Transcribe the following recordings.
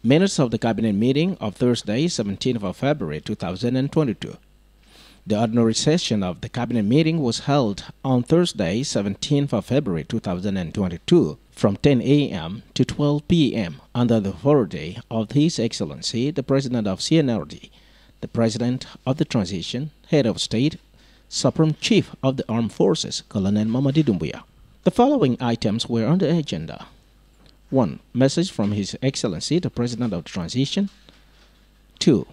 Minutes of the Cabinet meeting of Thursday, 17th of February 2022. The ordinary session of the Cabinet meeting was held on Thursday, 17th of February 2022 from 10 a.m. to 12 p.m. under the authority of His Excellency, the President of CNRD, the President of the Transition, Head of State, Supreme Chief of the Armed Forces, Colonel Mamadi Doumbouya. The following items were on the agenda. 1. Message from His Excellency, the President of the Transition. 2.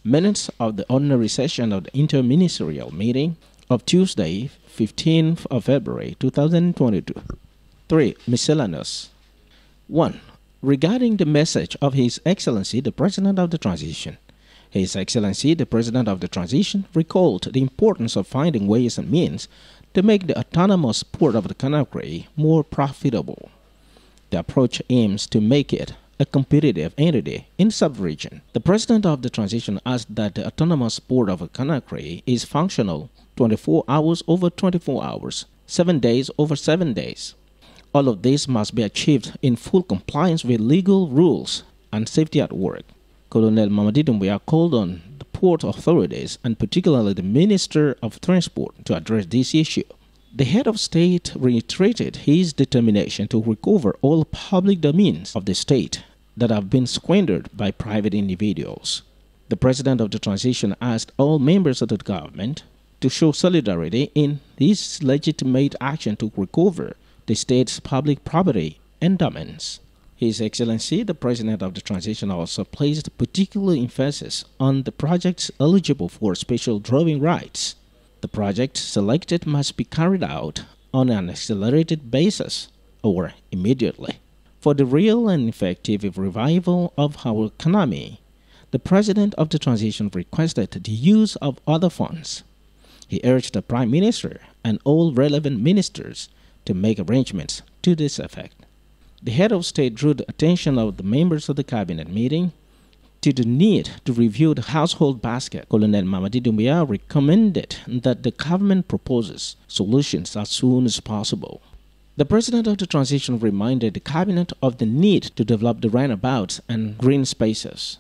Minutes of the ordinary session of the interministerial meeting of Tuesday, 15th of February 2022. 3. Miscellaneous. 1. Regarding the message of His Excellency, the President of the Transition. His Excellency, the President of the Transition, recalled the importance of finding ways and means to make the autonomous port of the Conakry more profitable. The approach aims to make it a competitive entity in the sub-region. The President of the Transition asked that the autonomous port of Conakry is functional 24 hours over 24 hours, 7 days over 7 days. All of this must be achieved in full compliance with legal rules and safety at work. Colonel Mamadi Doumbouya called on the port authorities and particularly the Minister of Transport to address this issue. The head of state reiterated his determination to recover all public domains of the state that have been squandered by private individuals. The President of the Transition asked all members of the government to show solidarity in this legitimate action to recover the state's public property and domains. His Excellency, the President of the Transition, also placed particular emphasis on the projects eligible for special drawing rights. The project selected must be carried out on an accelerated basis or immediately. For the real and effective revival of our economy, the President of the Transition requested the use of other funds. He urged the Prime Minister and all relevant ministers to make arrangements to this effect. The head of state drew the attention of the members of the Cabinet meeting to the need to review the household basket. Colonel Mamadi Doumbouya recommended that the government proposes solutions as soon as possible. The President of the Transition reminded the Cabinet of the need to develop the roundabouts and green spaces.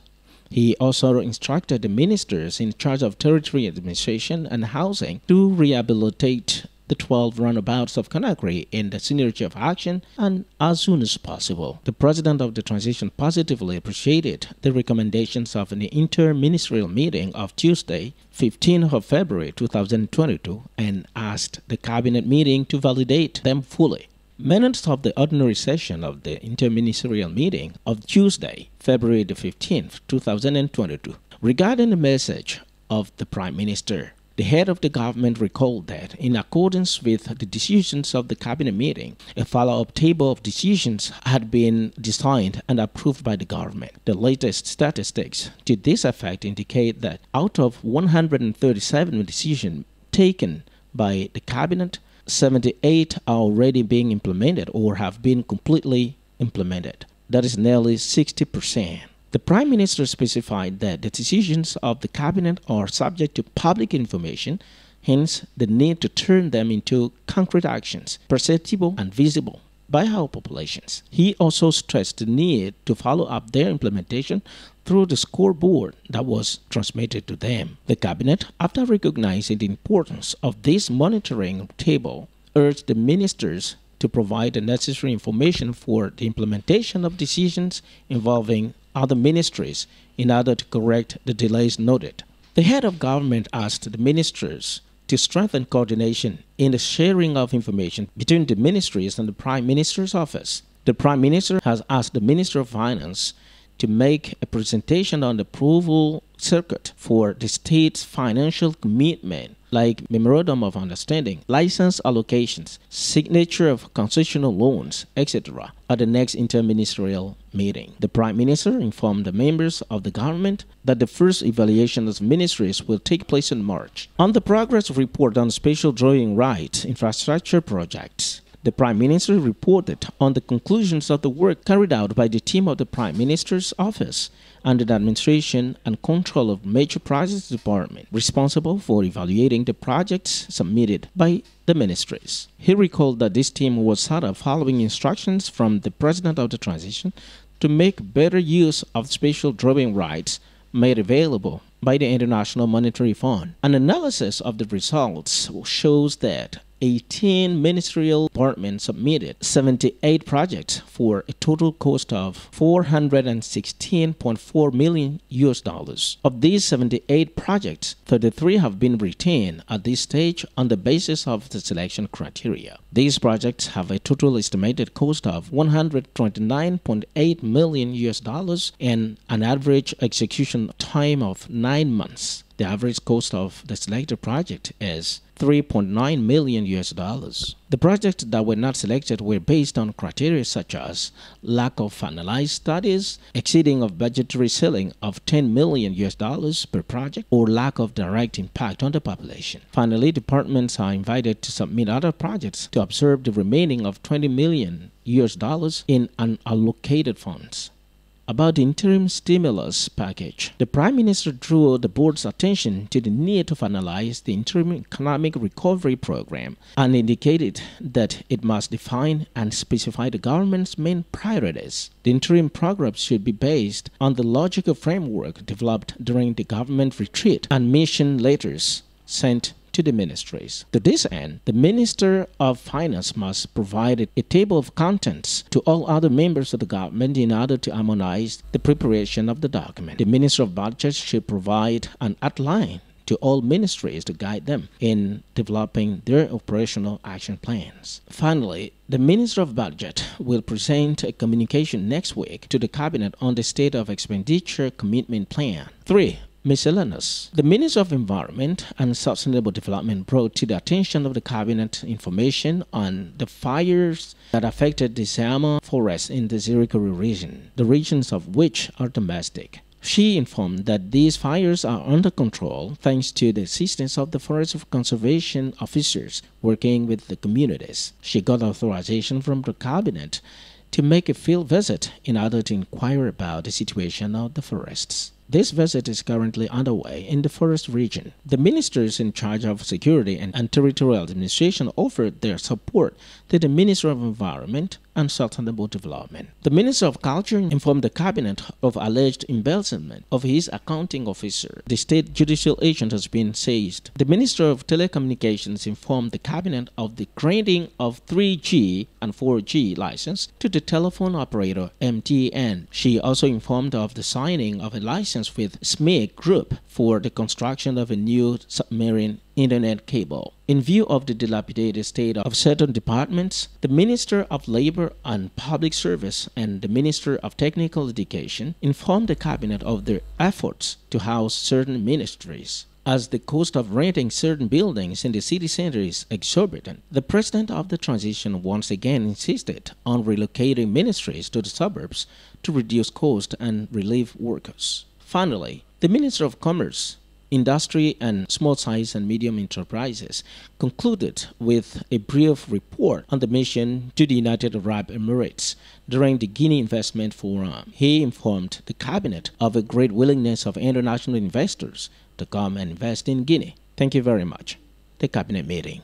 He also instructed the ministers in charge of territory administration and housing to rehabilitate the 12 roundabouts of Conakry in the synergy of action and as soon as possible. The President of the Transition positively appreciated the recommendations of an interministerial meeting of Tuesday, 15th of February 2022 and asked the Cabinet meeting to validate them fully. Minutes of the ordinary session of the interministerial meeting of Tuesday, February the 15th, 2022. Regarding the message of the Prime Minister, the head of the government recalled that, in accordance with the decisions of the Cabinet meeting, a follow-up table of decisions had been designed and approved by the government. The latest statistics to this effect indicate that out of 137 decisions taken by the Cabinet, 78 are already being implemented or have been completely implemented. That is nearly 60%. The Prime Minister specified that the decisions of the Cabinet are subject to public information, hence the need to turn them into concrete actions, perceptible and visible by our populations. He also stressed the need to follow up their implementation through the scoreboard that was transmitted to them. The Cabinet, after recognizing the importance of this monitoring table, urged the ministers to provide the necessary information for the implementation of decisions involving other ministries in order to correct the delays noted. The head of government asked the ministers to strengthen coordination in the sharing of information between the ministries and the Prime Minister's office. The Prime Minister has asked the Minister of Finance to make a presentation on the approval circuit for the state's financial commitment, like Memorandum of Understanding, license allocations, signature of concessional loans, etc., at the next interministerial meeting. The Prime Minister informed the members of the government that the first evaluation of ministries will take place in March. On the progress report on special drawing rights infrastructure projects, The Prime Minister reported on the conclusions of the work carried out by the team of the Prime Minister's office under the Administration and Control of Major Projects Department, responsible for evaluating the projects submitted by the ministries. He recalled that this team was set up following instructions from the President of the Transition to make better use of special drawing rights made available by the International Monetary Fund. An analysis of the results shows that 18 ministerial departments submitted 78 projects for a total cost of $416.4 million. Of these 78 projects, 33 have been retained at this stage on the basis of the selection criteria. These projects have a total estimated cost of $129.8 million and an average execution time of 9 months. The average cost of the selected project is $3.9 million. The projects that were not selected were based on criteria such as lack of finalized studies, exceeding of budgetary ceiling of $10 million per project, or lack of direct impact on the population. Finally, departments are invited to submit other projects to absorb the remaining of $20 million in unallocated funds. About the interim stimulus package, the Prime Minister drew the board's attention to the need to finalize the interim economic recovery program and indicated that it must define and specify the government's main priorities. The interim program should be based on the logical framework developed during the government retreat and mission letters sent to the ministries. To this end, the Minister of Finance must provide a table of contents to all other members of the government in order to harmonize the preparation of the document. The Minister of Budget should provide an outline to all ministries to guide them in developing their operational action plans. Finally, the Minister of Budget will present a communication next week to the Cabinet on the State of Expenditure Commitment Plan. 3. Miscellaneous. The Minister of Environment and Sustainable Development brought to the attention of the Cabinet information on the fires that affected the Siama forest in the Zirikuri region, the regions of which are domestic. She informed that these fires are under control thanks to the assistance of the forest conservation officers working with the communities. She got authorization from the Cabinet to make a field visit in order to inquire about the situation of the forests. This visit is currently underway in the forest region. The ministers in charge of security and territorial administration offered their support to the Minister of Environment and Sustainable Development. The Minister of Culture informed the Cabinet of alleged embezzlement of his accounting officer. The state judicial agent has been seized. The Minister of Telecommunications informed the Cabinet of the granting of 3G and 4G license to the telephone operator MTN. She also informed of the signing of a license with SMIC Group for the construction of a new submarine internet cable. In view of the dilapidated state of certain departments, the Minister of Labor and Public Service and the Minister of Technical Education informed the Cabinet of their efforts to house certain ministries. As the cost of renting certain buildings in the city center is exorbitant, the President of the Transition once again insisted on relocating ministries to the suburbs to reduce cost and relieve workers. Finally, the Minister of Commerce, Industry and Small-Size and Medium Enterprises concluded with a brief report on the mission to the United Arab Emirates during the Guinea Investment Forum. He informed the Cabinet of a great willingness of international investors to come and invest in Guinea. Thank you very much. The Cabinet meeting.